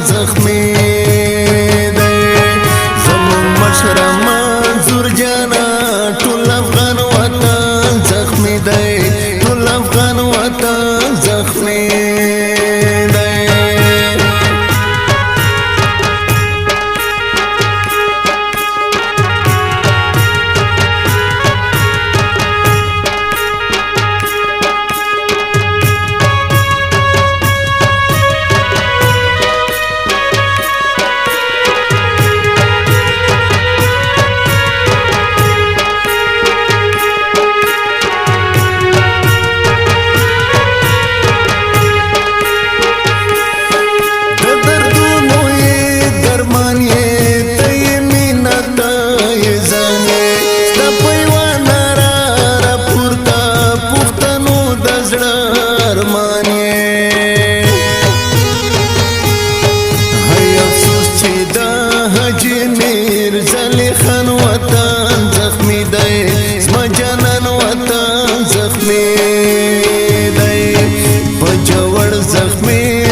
زخمی دی زمون مشر منظور جانا ټول افغان وطن زخمی دی ټول افغان وطن زخمی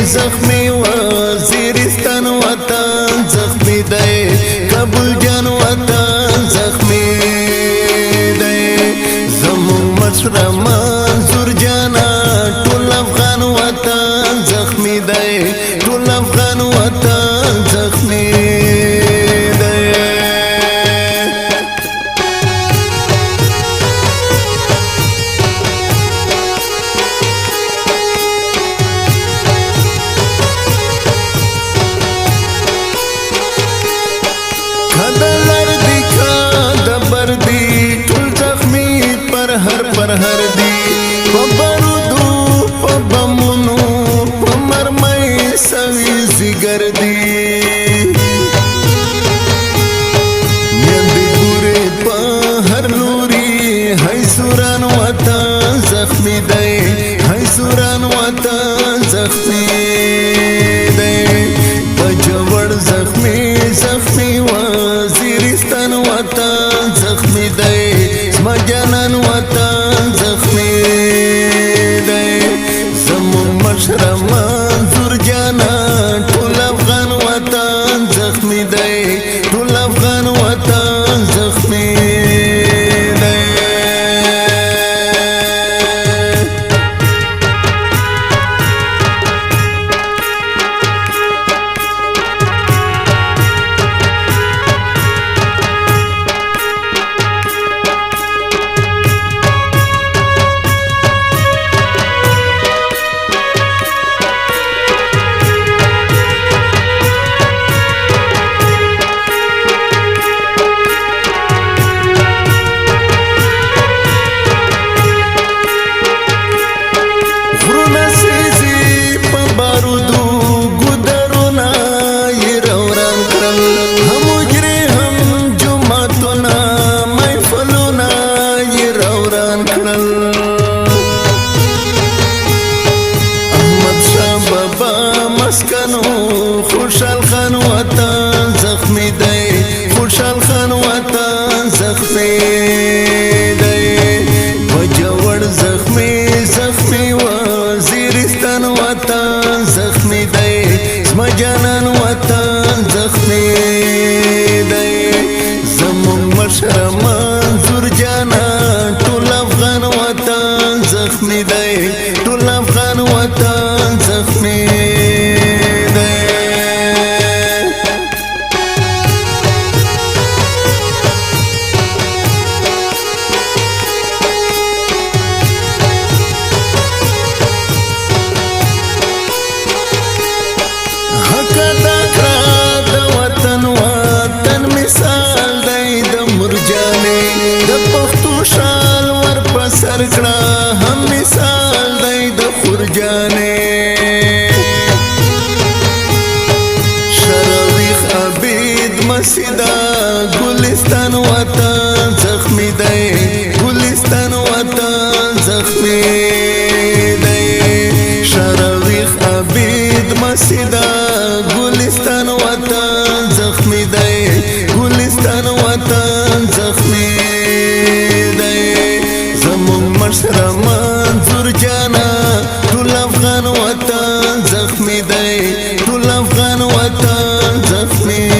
زخمی وزیرستان وطن زخمی دی کابل جان وطن زخمی دی زمون مشر منظور جانا ټول افغان وطن زخمی دی ټول افغان وطن زخمی हर दी पबरुदू पबमुनु पमरमई सवी जिगर दी यंदी पूरे पहर लूरी है सुरान वतन जख्मी दे है सुरान वतन जख्मी दे बजवड़ जख्मी जख्मी वजीरिस्तान वतन जख्मी दे मजनन वतन जख्मी दे जमुन मशर मंजूर जाना ټول افغان वतन जख्मी दे ټول افغان वतन जख्मी दे खुशहाल खान वतन जख्मी दे खुशहाल खान वतन जख्मी दे बजवड़ जख्मी जख्मी वजीरिस्तान वतन जख्मी दे मजनन वतन जख्मी दे जमुन मशर मंजूर जाना ټول افغان वतन जख्मी दे ټول افغان वतन जख्मी सरकड़ा हम मिसाल दई द खुरजाने शरवीख अबीद मसीदा गुलिस्तान वतन जख्मी दई गुलिस्तान वतन जख्मी दई शरवीख अबीद मसीदा गुलिस्तान वतन जख्मी दई गुलिस्तान वतन जख्मी मशर मंजूर जाना ټول افغان وطن زخمی دی ټول افغان وطن وطن زخمی